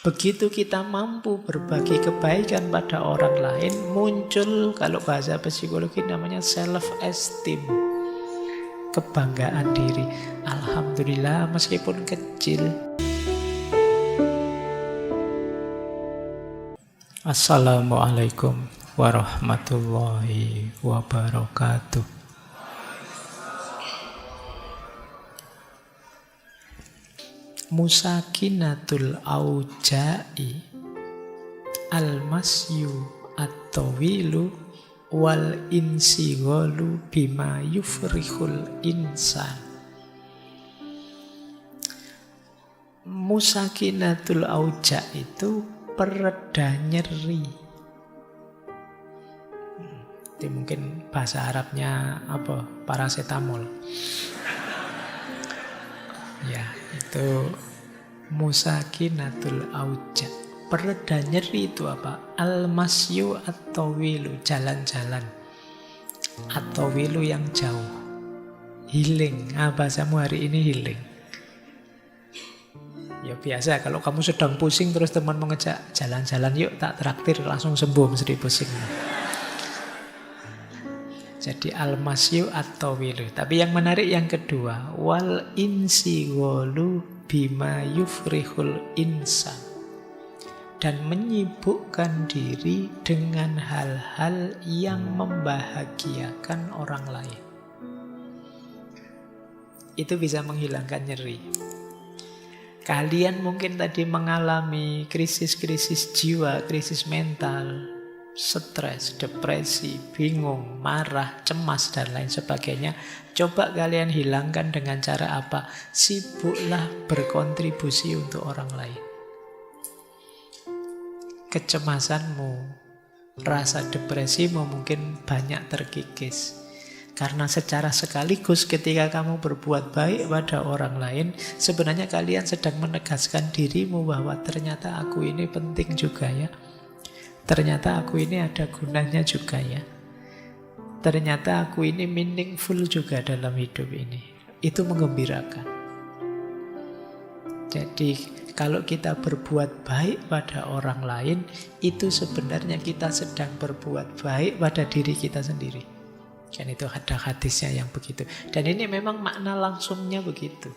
Begitu kita mampu berbagi kebaikan pada orang lain, muncul kalau bahasa psikologi namanya self-esteem, kebanggaan diri. Alhamdulillah meskipun kecil. Assalamualaikum warahmatullahi wabarakatuh. Musakinatul auja'i al-masyu at-tawilu wal insighalu bima yufrihul insan. Musakinatul auja' itu pereda nyeri. Itu mungkin bahasa Arabnya apa? Paracetamol. Ya, itu musakinatul auja. Pereda nyeri itu apa? Al-masyu at-tawilu, jalan-jalan. At-tawilu yang jauh. Healing. Bahasamu hari ini healing. Ya biasa, kalau kamu sedang pusing terus teman mengejak jalan-jalan yuk tak traktir, langsung sembuh mesti pusing. Jadi al-masyu at-tawilu. Tapi yang menarik yang kedua, wal insighalu bima yufrihul insan. Dan menyibukkan diri dengan hal-hal yang membahagiakan orang lain. Itu bisa menghilangkan nyeri. Kalian mungkin tadi mengalami krisis-krisis jiwa, krisis mental, stres, depresi, bingung, marah, cemas, dan lain sebagainya. Coba kalian hilangkan dengan cara apa? Sibuklah berkontribusi untuk orang lain. Kecemasanmu, rasa depresimu mungkin banyak terkikis. Karena secara sekaligus ketika kamu berbuat baik pada orang lain, sebenarnya kalian sedang menegaskan dirimu bahwa ternyata aku ini penting juga ya. Ternyata aku ini ada gunanya juga ya. Ternyata aku ini meaningful juga dalam hidup ini. Itu menggembirakan. Jadi kalau kita berbuat baik pada orang lain, itu sebenarnya kita sedang berbuat baik pada diri kita sendiri. Dan itu ada hadisnya yang begitu. Dan ini memang makna langsungnya begitu.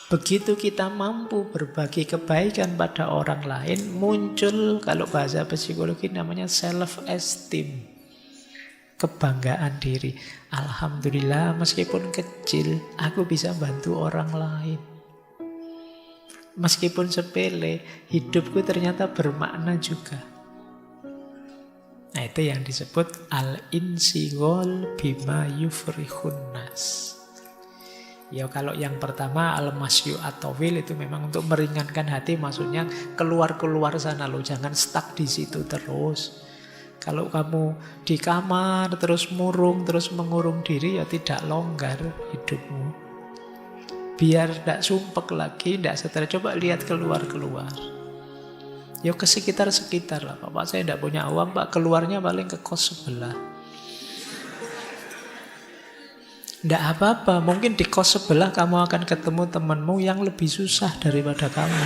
Begitu kita mampu berbagi kebaikan pada orang lain, muncul kalau bahasa psikologi namanya self-esteem, kebanggaan diri. Alhamdulillah meskipun kecil, aku bisa bantu orang lain. Meskipun sepele, hidupku ternyata bermakna juga. Nah itu yang disebut al-insighal bima yufrihun nas. Ya kalau yang pertama al-masyu at-tawil itu memang untuk meringankan hati, maksudnya keluar-keluar sana loh, jangan stuck di situ terus. Kalau kamu di kamar terus murung, terus mengurung diri, ya tidak longgar hidupmu. Biar tidak sumpek lagi, tidak stres, coba lihat keluar-keluar. Ya ke sekitar-sekitar lah. Pak, saya tidak punya uang, Pak, keluarnya paling ke kos sebelah. Tidak apa-apa, mungkin di kos sebelah kamu akan ketemu temanmu yang lebih susah daripada kamu.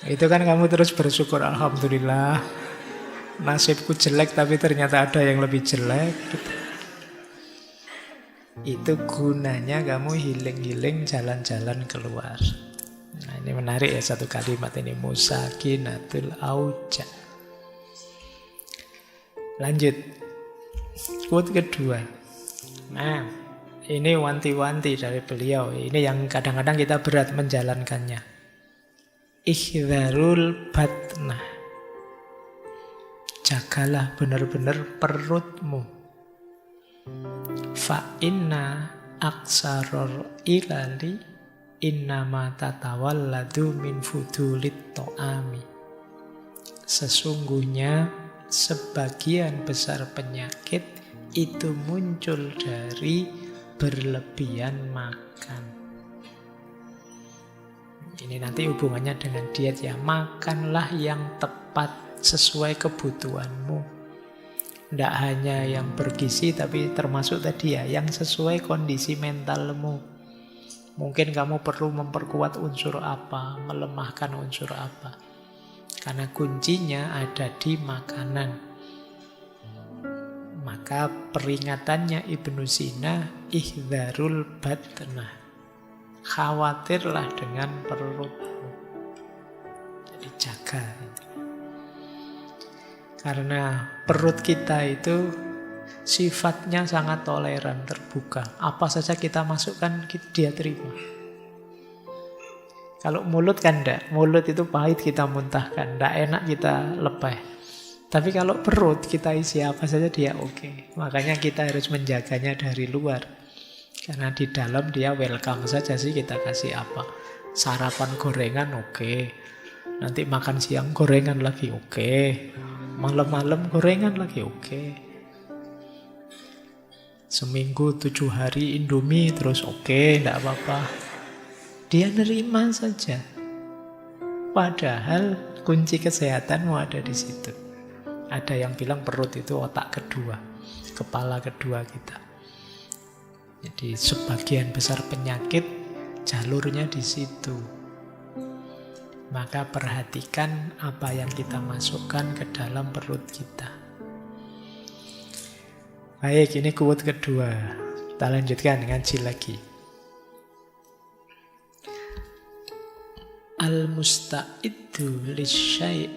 Itu kan kamu terus bersyukur, alhamdulillah. Nasibku jelek tapi ternyata ada yang lebih jelek. Itu gunanya kamu healing-healing, jalan-jalan keluar. Nah ini menarik ya satu kalimat ini, musakinatul auja. Lanjut, quote kedua. Nah, ini wanti-wanti dari beliau. Ini yang kadang-kadang kita berat menjalankannya. Ihdharul batnah. Jagalah benar-benar perutmu. Fa inna aksaror ilali innama tatawalladu min fudulit to'ami. Sesungguhnya sebagian besar penyakit itu muncul dari berlebihan makan. Ini nanti hubungannya dengan diet ya. Makanlah yang tepat sesuai kebutuhanmu. Tidak hanya yang bergizi, tapi termasuk tadi ya, yang sesuai kondisi mentalmu. Mungkin kamu perlu memperkuat unsur apa, melemahkan unsur apa. Karena kuncinya ada di makanan. Maka peringatannya Ibnu Sina, ihdzarul batnah. Khawatirlah dengan perutmu. Jadi jaga. Karena perut kita itu sifatnya sangat toleran, terbuka. Apa saja kita masukkan, dia terima. Kalau mulut kan enggak. Mulut itu pahit, kita muntahkan. Enggak enak, kita lepeh. Tapi kalau perut, kita isi apa saja, dia oke. Makanya kita harus menjaganya dari luar. Karena di dalam dia welcome saja sih, kita kasih apa. Sarapan gorengan oke. Nanti makan siang gorengan lagi oke. Malam-malam gorengan lagi oke. Seminggu 7 hari Indomie terus oke, enggak apa-apa. Dia nerima saja. Padahal kunci kesehatanmu ada di situ. Ada yang bilang perut itu otak kedua, kepala kedua kita. Jadi sebagian besar penyakit jalurnya di situ. Maka perhatikan apa yang kita masukkan ke dalam perut kita. Baik, ini quote kedua. Kita lanjutkan ngaji lagi. Al-musta'iddu lisyai'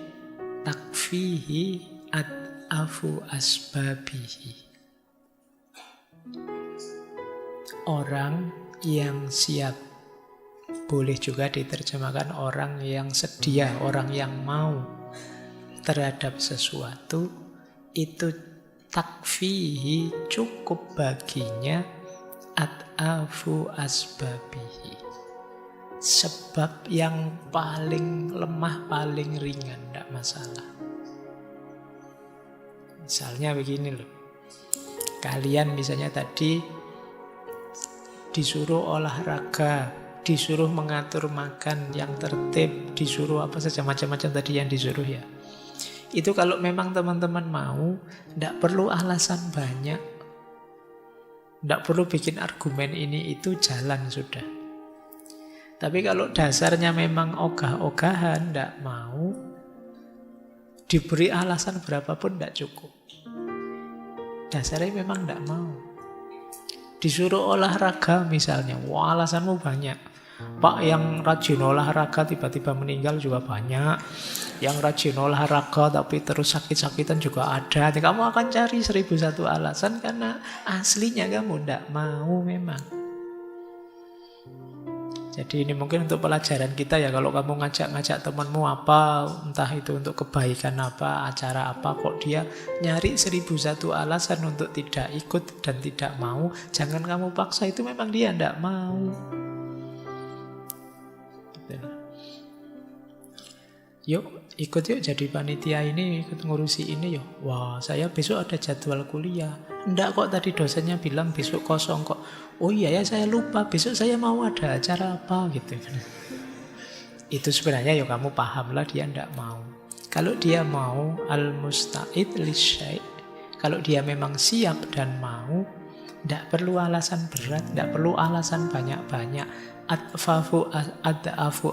takfihi ad'afu asbabihi. Orang yang siap, boleh juga diterjemahkan orang yang sedia, orang yang mau terhadap sesuatu, itu takfihi, cukup baginya ad'afu asbabihi, sebab yang paling lemah, paling ringan, tidak masalah. Misalnya begini loh, kalian misalnya tadi disuruh olahraga, disuruh mengatur makan yang tertib, disuruh apa saja, macam-macam tadi yang disuruh ya. Itu kalau memang teman-teman mau, tidak perlu alasan banyak, tidak perlu bikin argumen ini itu, jalan sudah. Tapi kalau dasarnya memang ogah-ogahan, tidak mau, diberi alasan berapapun tidak cukup. Dasarnya memang tidak mau. Disuruh olahraga misalnya, wah alasanmu banyak. Pak, yang rajin olahraga tiba-tiba meninggal juga banyak. Yang rajin olahraga tapi terus sakit-sakitan juga ada. Jadi kamu akan cari 1001 alasan karena aslinya kamu tidak mau memang. Jadi ini mungkin untuk pelajaran kita ya. Kalau kamu ngajak-ngajak temanmu apa, entah itu untuk kebaikan apa, acara apa, kok dia nyari 1001 alasan untuk tidak ikut dan tidak mau, jangan kamu paksa, itu memang dia tidak mau. Yuk ikut yuk jadi panitia ini, ikut ngurusi ini yuk. Wah, saya besok ada jadwal kuliah. Enggak kok, tadi dosennya bilang besok kosong kok. Oh iya ya, saya lupa, besok saya mau ada acara apa gitu. Itu sebenarnya ya kamu pahamlah dia enggak mau. Kalau dia mau, al-musta'id lisyai', kalau dia memang siap dan mau, enggak perlu alasan berat, enggak perlu alasan banyak-banyak. Ad'afu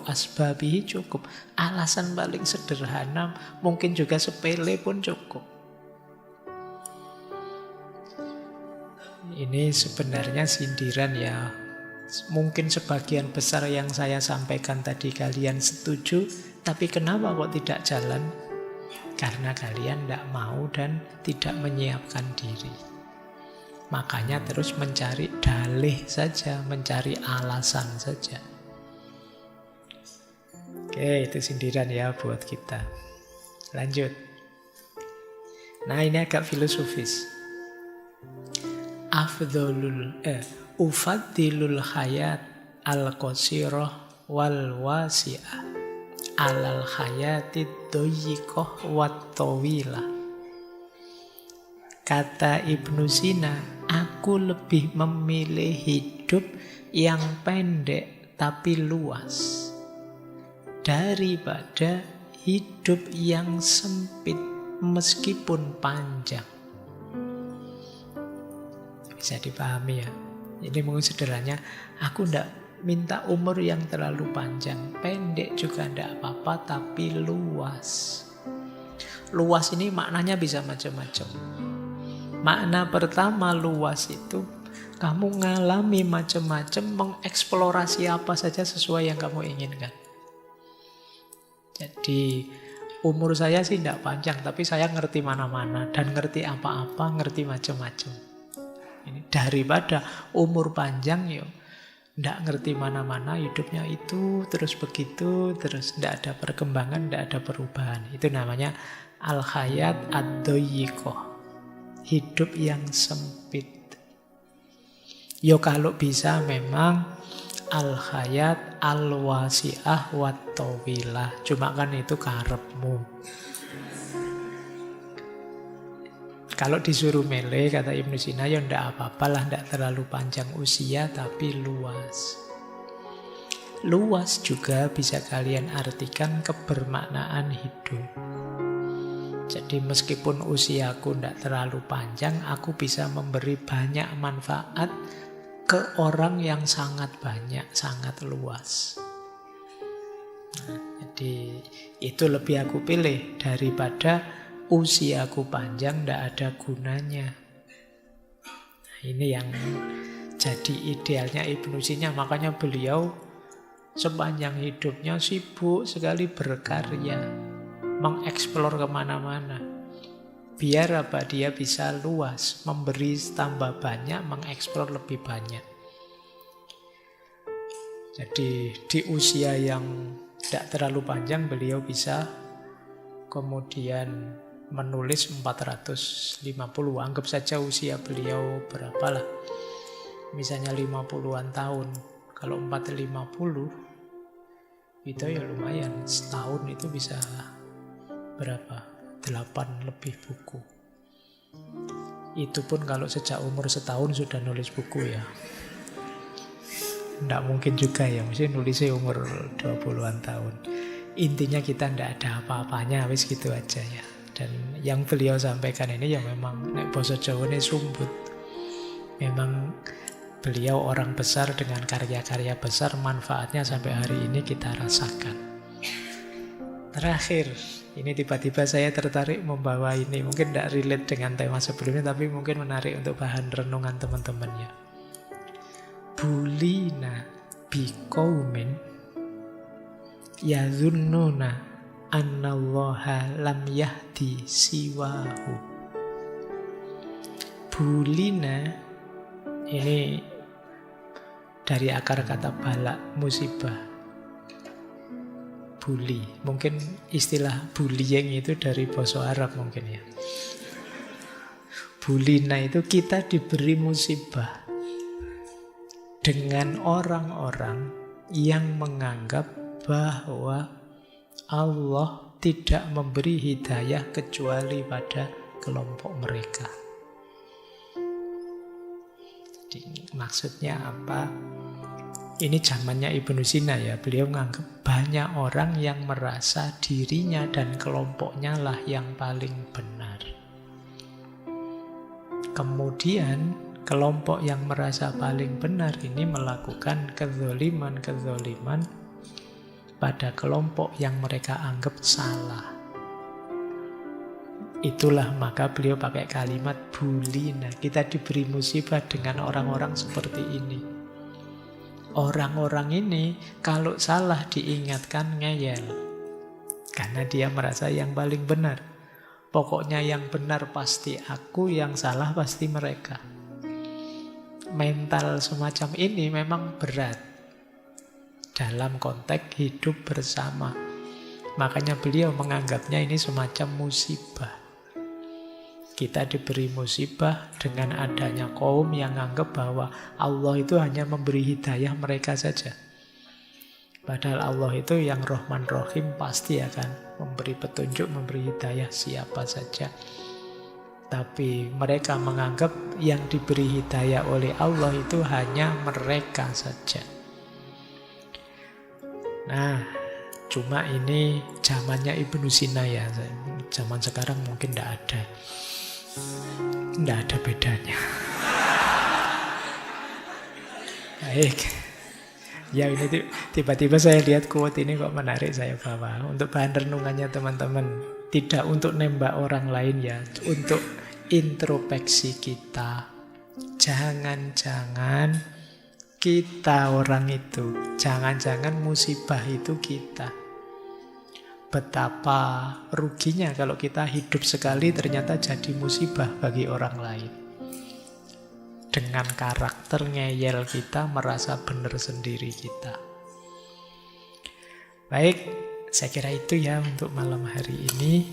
asbabihi cukup. Alasan paling sederhana, mungkin juga sepele pun cukup. Ini sebenarnya sindiran ya. Mungkin sebagian besar yang saya sampaikan tadi kalian setuju, tapi kenapa kok tidak jalan? Karena kalian tidak mau dan tidak menyiapkan diri. Makanya terus mencari dalih saja, mencari alasan saja. Oke, itu sindiran ya buat kita. Lanjut. Nah, ini agak filosofis. Ufaddilul hayat al-qasirah wal wasi'ah alal hayatid doyikoh wat tawilah. Kata Ibnu Sina, aku lebih memilih hidup yang pendek tapi luas daripada hidup yang sempit meskipun panjang. Bisa dipahami ya. Jadi mungkin sederhananya, aku minta umur yang terlalu panjang. Pendek juga tidak apa-apa, tapi luas. Luas ini maknanya bisa macam-macam. Makna pertama luas itu kamu ngalami macam-macam, mengeksplorasi apa saja sesuai yang kamu inginkan. Jadi umur saya sih tidak panjang, tapi saya ngerti mana-mana dan ngerti apa-apa, ngerti macam-macam. Ini daripada umur panjang yo, tidak ngerti mana-mana, hidupnya itu terus begitu, terus tidak ada perkembangan, tidak ada perubahan. Itu namanya al-hayat ad-doyikoh, hidup yang sempit. Yo kalau bisa memang al-hayat al-wasi'ah wat-tawilah. Cuma kan itu karepmu. Kalau disuruh milih, kata Ibnu Sina, ya ndak apa-apa lah, ndak terlalu panjang usia, tapi luas. Luas juga bisa kalian artikan kebermaknaan hidup. Jadi meskipun usiaku ndak terlalu panjang, aku bisa memberi banyak manfaat ke orang yang sangat banyak, sangat luas. Nah, jadi itu lebih aku pilih daripada usiaku panjang ndak ada gunanya. Nah, ini yang jadi idealnya Ibnu Sina. Makanya beliau sepanjang hidupnya sibuk sekali berkarya, mengeksplor kemana-mana. Biar apa? Dia bisa luas, memberi tambah banyak, mengeksplor lebih banyak. Jadi di usia yang tidak terlalu panjang beliau bisa kemudian menulis 450. Anggap saja usia beliau berapalah, misalnya 50-an tahun. Kalau 450 itu ya lumayan, setahun itu bisa berapa? 8 lebih buku. Itu pun kalau sejak umur setahun sudah nulis buku ya. Nggak mungkin juga ya, mesti nulisnya umur 20-an tahun. Intinya kita nggak ada apa-apanya, wis gitu aja ya. Dan yang beliau sampaikan ini ya memang nek basa Jawa ini sumbut. Memang beliau orang besar dengan karya-karya besar, manfaatnya sampai hari ini kita rasakan. Terakhir, ini tiba-tiba saya tertarik membawa ini. Mungkin tidak relate dengan tema sebelumnya, tapi mungkin menarik untuk bahan renungan teman-teman ya. Bulina biqaumin yadhunnuna annallaha lam yahdi siwahu. Bulina ini dari akar kata balak, musibah. Bully, mungkin istilah bullying itu dari bahasa Arab mungkin ya. Bulina itu kita diberi musibah dengan orang-orang yang menganggap bahwa Allah tidak memberi hidayah kecuali pada kelompok mereka. Jadi maksudnya apa? Ini zamannya Ibnu Sina ya. Beliau menganggap banyak orang yang merasa dirinya dan kelompoknya lah yang paling benar. Kemudian kelompok yang merasa paling benar ini melakukan kezaliman pada kelompok yang mereka anggap salah. Itulah maka beliau pakai kalimat bulina. Kita diberi musibah dengan orang-orang seperti ini. Orang-orang ini kalau salah diingatkan ngeyel. Karena dia merasa yang paling benar. Pokoknya yang benar pasti aku, yang salah pasti mereka. Mental semacam ini memang berat dalam konteks hidup bersama. Makanya beliau menganggapnya ini semacam musibah. Kita diberi musibah dengan adanya kaum yang anggap bahwa Allah itu hanya memberi hidayah mereka saja. Padahal Allah itu yang Rahman Rahim, pasti akan memberi petunjuk, memberi hidayah siapa saja. Tapi mereka menganggap yang diberi hidayah oleh Allah itu hanya mereka saja. Nah, cuma ini zamannya Ibnu Sina ya. Zaman sekarang mungkin tidak ada. Tidak ada bedanya. Baik. Ya ini tiba-tiba saya lihat quote ini kok menarik, saya bawa untuk bahan renungannya teman-teman. Tidak untuk nembak orang lain ya, untuk introspeksi kita. Jangan-jangan kita orang itu, jangan-jangan musibah itu kita. Betapa ruginya kalau kita hidup sekali ternyata jadi musibah bagi orang lain. Dengan karakter ngeyel kita, merasa benar sendiri kita. Baik, saya kira itu ya untuk malam hari ini.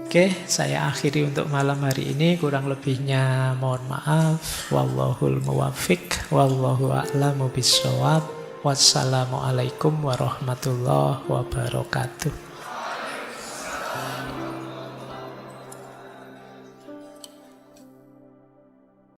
Oke, saya akhiri untuk malam hari ini. Kurang lebihnya mohon maaf. Wallahul muwaffiq, wallahu a'lamu bissawab. Wassalamualaikum warahmatullahi wabarakatuh.